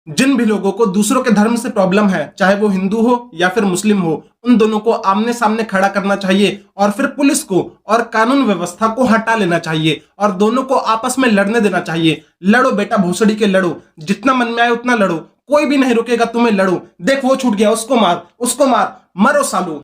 जिन भी लोगों को दूसरों के धर्म से प्रॉब्लम है, चाहे वो हिंदू हो या फिर मुस्लिम हो, उन दोनों को आमने सामने खड़ा करना चाहिए और फिर पुलिस को और कानून व्यवस्था को हटा लेना चाहिए और दोनों को आपस में लड़ने देना चाहिए। लड़ो बेटा भोसड़ी के लड़ो, जितना मन में आए उतना लड़ो, कोई भी नहीं रुकेगा तुम्हें, लड़ो। देख वो छूट गया, उसको मार, मरो सालो।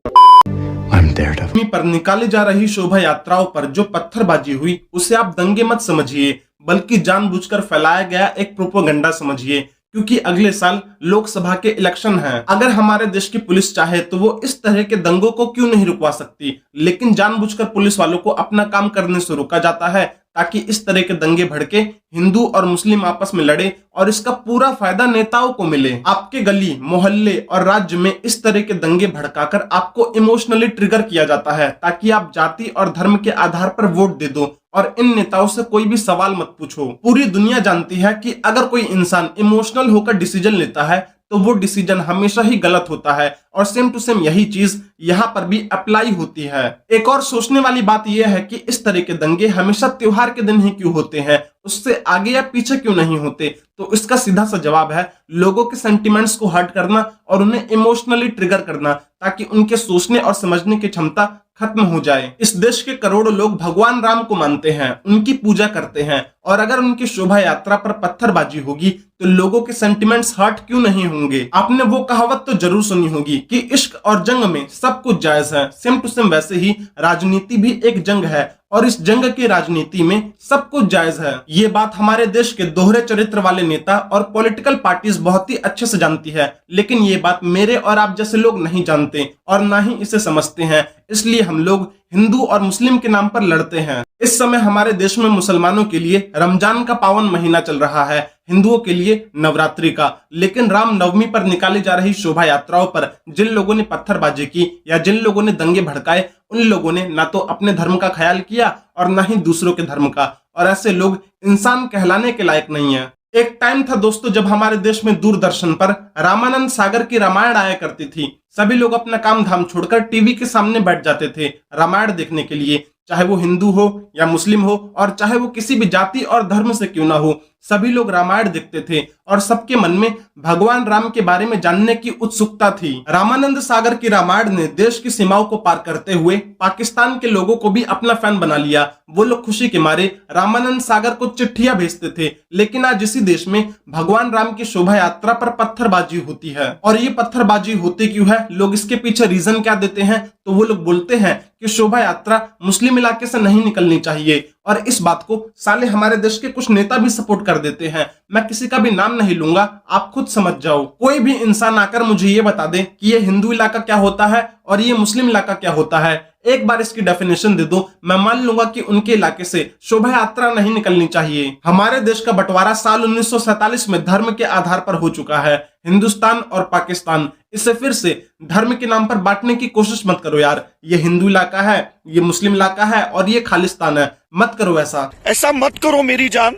पर निकाली जा रही शोभा यात्राओं पर जो पत्थरबाजी हुई उसे आप दंगे मत समझिए, बल्कि जानबूझकर फैलाया गया एक प्रोपेगेंडा समझिए, क्योंकि अगले साल लोकसभा के इलेक्शन हैं। अगर हमारे देश की पुलिस चाहे तो वो इस तरह के दंगों को क्यों नहीं रुकवा सकती, लेकिन जानबूझकर पुलिस वालों को अपना काम करने से रोका जाता है ताकि इस तरह के दंगे भड़के, हिंदू और मुस्लिम आपस में लड़े और इसका पूरा फायदा नेताओं को मिले। आपके गली, मोहल्ले और राज्य में इस तरह के दंगे भड़काकर आपको इमोशनली ट्रिगर किया जाता है ताकि आप जाति और धर्म के आधार पर वोट दे दो और इन नेताओं से कोई भी सवाल मत पूछो। पूरी दुनिया जानती है कि अगर कोई इंसान इमोशनल होकर डिसीजन लेता है तो वो डिसीजन हमेशा ही गलत होता है और सेम टू सेम यही चीज यहाँ पर भी अप्लाई होती है। एक और सोचने वाली बात यह है कि इस तरह के दंगे हमेशा त्योहार के दिन ही क्यों होते हैं, उससे आगे या पीछे क्यों नहीं होते? तो इसका सीधा सा जवाब है लोगों के सेंटिमेंट्स को हर्ट करना और उन्हें इमोशनली ट्रिगर करना ताकि उनके सोचने और समझने की क्षमता खत्म हो जाए। इस देश के करोड़ों लोग भगवान राम को मानते हैं, उनकी पूजा करते हैं और अगर उनकी शोभा यात्रा पर पत्थरबाजी होगी तो लोगों के सेंटिमेंट्स हर्ट क्यों नहीं होंगे? आपने वो कहावत तो जरूर सुनी होगी कि इश्क और जंग में सब कुछ जायज है। सेम टू सेम वैसे ही राजनीति भी एक जंग है और इस जंग की राजनीति में सब कुछ जायज है। ये बात हमारे देश के दोहरे चरित्र वाले नेता और पॉलिटिकल पार्टीज बहुत ही अच्छे से जानती है, लेकिन ये बात मेरे और आप जैसे लोग नहीं जानते और ना ही इसे समझते हैं। इसलिए हम लोग हिंदू और मुस्लिम के नाम पर लड़ते हैं। इस समय हमारे देश में मुसलमानों के लिए रमजान का पावन महीना चल रहा है, हिंदुओं के लिए नवरात्रि का। लेकिन रामनवमी पर निकाली जा रही शोभा यात्राओं पर जिन लोगों ने पत्थरबाजी की या जिन लोगों ने दंगे भड़काए, उन लोगों ने ना तो अपने धर्म का ख्याल किया और ना ही दूसरों के धर्म का, और ऐसे लोग इंसान कहलाने के लायक नहीं है। एक टाइम था दोस्तों जब हमारे देश में दूरदर्शन पर रामानंद सागर की रामायण आया करती थी। सभी लोग अपना काम धाम छोड़कर टीवी के सामने बैठ जाते थे रामायण देखने के लिए, चाहे वो हिंदू हो या मुस्लिम हो और चाहे वो किसी भी जाति और धर्म से क्यों ना हो, सभी लोग रामायण देखते थे और सबके मन में भगवान राम के बारे में जानने की उत्सुकता थी। रामानंद सागर की रामायण ने देश की सीमाओं को पार करते हुए पाकिस्तान के लोगों को भी अपना फैन बना लिया। वो लोग खुशी के मारे रामानंद सागर को चिट्ठियां भेजते थे। लेकिन आज इसी देश में भगवान राम की शोभा यात्रा पर पत्थरबाजी होती है। और ये पत्थरबाजी होती क्यों है, लोग इसके पीछे रीजन क्या देते हैं? तो वो लोग बोलते हैं कि शोभा यात्रा मुस्लिम इलाके से नहीं निकलनी चाहिए, और इस बात को साले हमारे देश के कुछ नेता भी सपोर्ट कर देते हैं। मैं किसी का भी नाम नहीं लूंगा, आप खुद समझ जाओ। कोई भी इंसान आकर मुझे ये बता दे कि ये हिंदू इलाका क्या होता है और ये मुस्लिम इलाका क्या होता है, एक बार इसकी डेफिनेशन दे दो, मैं मान लूंगा कि उनके इलाके से शोभा यात्रा नहीं निकलनी चाहिए। हमारे देश का बंटवारा साल 1947 में धर्म के आधार पर हो चुका है। हिंदुस्तान और पाकिस्तान, इसे फिर से धर्म के नाम पर बांटने की कोशिश मत करो यार। ये हिंदू इलाका है, ये मुस्लिम इलाका है और ये खालिस्तान है। मत करो ऐसा मत करो मेरी जान,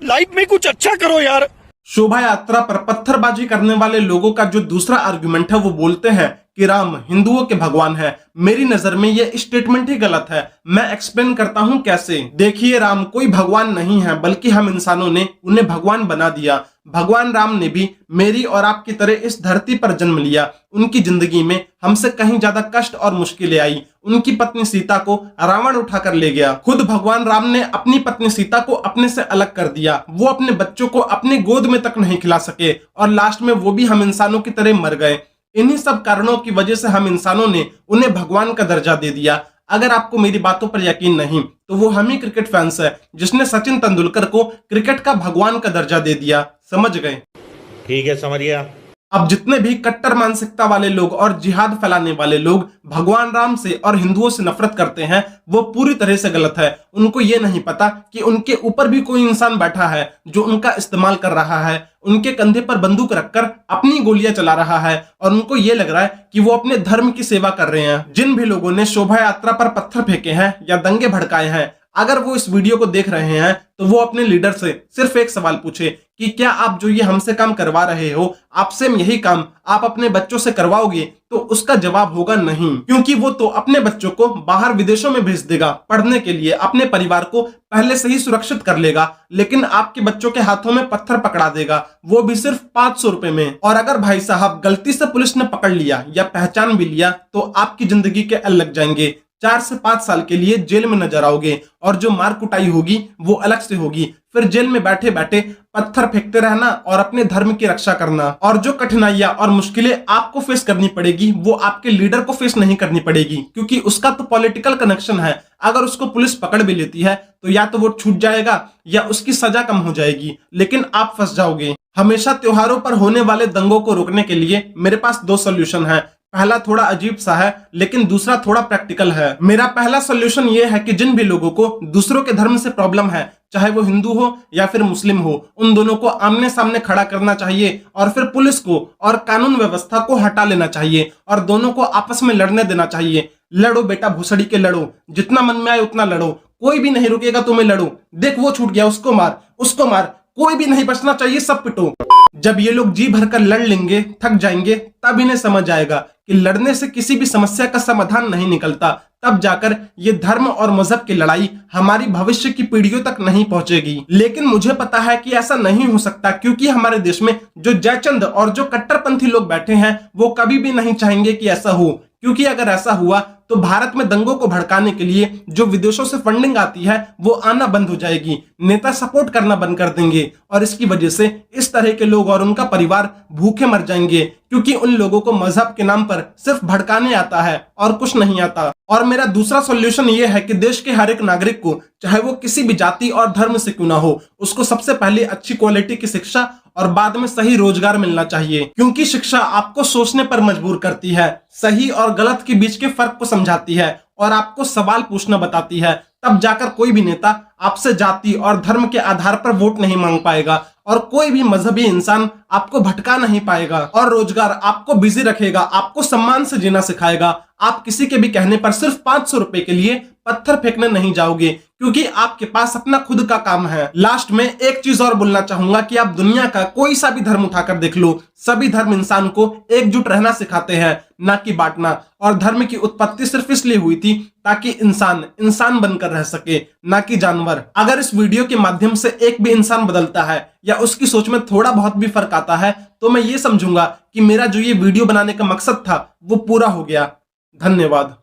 लाइफ में कुछ अच्छा करो यार। शोभा यात्रा पर पत्थरबाजी करने वाले लोगों का जो दूसरा आर्गुमेंट है वो बोलते हैं कि राम हिंदुओं के भगवान है। मेरी नजर में ये स्टेटमेंट ही गलत है। मैं एक्सप्लेन करता हूँ कैसे। देखिए, राम कोई भगवान नहीं है, बल्कि हम इंसानों ने उन्हें भगवान बना दिया। भगवान राम ने भी मेरी और आपकी तरह इस धरती पर जन्म लिया। उनकी जिंदगी में हमसे कहीं ज्यादा कष्ट और मुश्किलें आई। उनकी पत्नी सीता को रावण उठाकर ले गया। खुद भगवान राम ने अपनी पत्नी सीता को अपने से अलग कर दिया। वो अपने बच्चों को अपनी गोद में तक नहीं खिला सके और लास्ट में वो भी हम इंसानों की तरह मर गए। इन्हीं सब कारणों की वजह से हम इंसानों ने उन्हें भगवान का दर्जा दे दिया। अगर आपको मेरी बातों पर यकीन नहीं तो वो हम ही क्रिकेट फैंस है जिसने सचिन तेंदुलकर को क्रिकेट का भगवान का दर्जा दे दिया। समझ गए? ठीक है, समझ गया। अब जितने भी कट्टर मानसिकता वाले लोग और जिहाद फैलाने वाले लोग भगवान राम से और हिंदुओं से नफरत करते हैं, वो पूरी तरह से गलत है। उनको ये नहीं पता कि उनके ऊपर भी कोई इंसान बैठा है जो उनका इस्तेमाल कर रहा है, उनके कंधे पर बंदूक रखकर अपनी गोलियां चला रहा है और उनको ये लग रहा है कि वो अपने धर्म की सेवा कर रहे हैं। जिन भी लोगों ने शोभा यात्रा पर पत्थर फेंके हैं या दंगे भड़काए हैं, अगर वो इस वीडियो को देख रहे हैं तो वो अपने लीडर से सिर्फ एक सवाल पूछे कि क्या आप जो ये हमसे काम करवा रहे हो, आपसे यही काम आप अपने बच्चों से करवाओगे? तो उसका जवाब होगा नहीं, क्योंकि वो तो अपने बच्चों को बाहर विदेशों में भेज देगा पढ़ने के लिए, अपने परिवार को पहले से ही सुरक्षित कर लेगा, लेकिन आपके बच्चों के हाथों में पत्थर पकड़ा देगा, वो भी सिर्फ 500 रुपए में। और अगर भाई साहब गलती से पुलिस ने पकड़ लिया या पहचान भी लिया तो आपकी जिंदगी के एल लग जाएंगे, 4 से 5 साल के लिए जेल में नजर आओगे, और जो मार कुटाई होगी वो अलग से होगी। फिर जेल में बैठे बैठे पत्थर फेंकते रहना और अपने धर्म की रक्षा करना, और जो कठिनाइयां और मुश्किलें आपको फेस करनी पड़ेगी वो आपके लीडर को फेस नहीं करनी पड़ेगी, क्योंकि उसका तो पॉलिटिकल कनेक्शन है। अगर उसको पुलिस पकड़ भी लेती है तो या तो वो छूट जाएगा या उसकी सजा कम हो जाएगी, लेकिन आप फंस जाओगे। हमेशा त्योहारों पर होने वाले दंगों को रोकने के लिए मेरे पास 2 सॉल्यूशन है। पहला थोड़ा अजीब सा है, लेकिन दूसरा थोड़ा प्रैक्टिकल है। मेरा पहला सॉल्यूशन ये है कि जिन भी लोगों को दूसरों के धर्म से प्रॉब्लम है, चाहे वो हिंदू हो या फिर मुस्लिम हो, उन दोनों को आमने सामने खड़ा करना चाहिए और फिर पुलिस को और कानून व्यवस्था को हटा लेना चाहिए और दोनों को आपस में लड़ने देना चाहिए। लड़ो बेटा भोसड़ी के लड़ो, जितना मन में आए उतना लड़ो, कोई भी नहीं रुकेगा तुम्हें, लड़ो। देख वो छूट गया, उसको मार, उसको मार, कोई भी नहीं बचना चाहिए, सब पिटो। जब ये लोग जी भरकर लड़ लेंगे, थक जाएंगे, तब इन्हें समझ आएगा कि लड़ने से किसी भी समस्या का समाधान नहीं निकलता। तब जाकर ये धर्म और मजहब की लड़ाई हमारी भविष्य की पीढ़ियों तक नहीं पहुंचेगी। लेकिन मुझे पता है कि ऐसा नहीं हो सकता, क्योंकि हमारे देश में जो जयचंद और जो कट्टरपंथी लोग बैठे हैं वो कभी भी नहीं चाहेंगे कि ऐसा हो, क्योंकि अगर ऐसा हुआ तो भारत में दंगों को भड़काने के लिए जो विदेशों से फंडिंग आती है वो आना बंद हो जाएगी, नेता सपोर्ट करना बंद कर देंगे, और इसकी वजह से इस तरह के लोग और उनका परिवार भूखे मर जाएंगे, क्योंकि उन लोगों को मजहब के नाम पर सिर्फ भड़काने आता है और कुछ नहीं आता। और मेरा दूसरा सॉल्यूशन ये है कि देश के हर एक नागरिक को, चाहे वो किसी भी जाति और धर्म से क्यों ना हो, उसको सबसे पहले अच्छी क्वालिटी की शिक्षा और बाद में सही रोजगार मिलना चाहिए, क्योंकि शिक्षा आपको सोचने पर मजबूर करती है, सही और गलत के बीच के फर्क को समझाती है और आपको सवाल पूछना बताती है। तब जाकर कोई भी नेता आपसे जाति और धर्म के आधार पर वोट नहीं मांग पाएगा और कोई भी मजहबी इंसान आपको भटका नहीं पाएगा, और रोजगार आपको बिजी रखेगा, आपको सम्मान से जीना सिखाएगा। आप किसी के भी कहने पर सिर्फ 500 रुपए के लिए पत्थर फेंकने नहीं जाओगे, क्योंकि आपके पास अपना खुद का काम है। लास्ट में एक चीज और बोलना चाहूंगा कि आप दुनिया का कोई सा भी धर्म उठाकर देख लो, सभी धर्म इंसान को एकजुट रहना सिखाते हैं, ना कि बांटना। और धर्म की उत्पत्ति सिर्फ इसलिए हुई थी ताकि इंसान इंसान बनकर रह सके, ना कि जानवर। अगर इस वीडियो के माध्यम से एक भी इंसान बदलता है या उसकी सोच में थोड़ा बहुत भी फर्क आता है तो मैं ये समझूंगा कि मेरा जो ये वीडियो बनाने का मकसद था वो पूरा हो गया। धन्यवाद।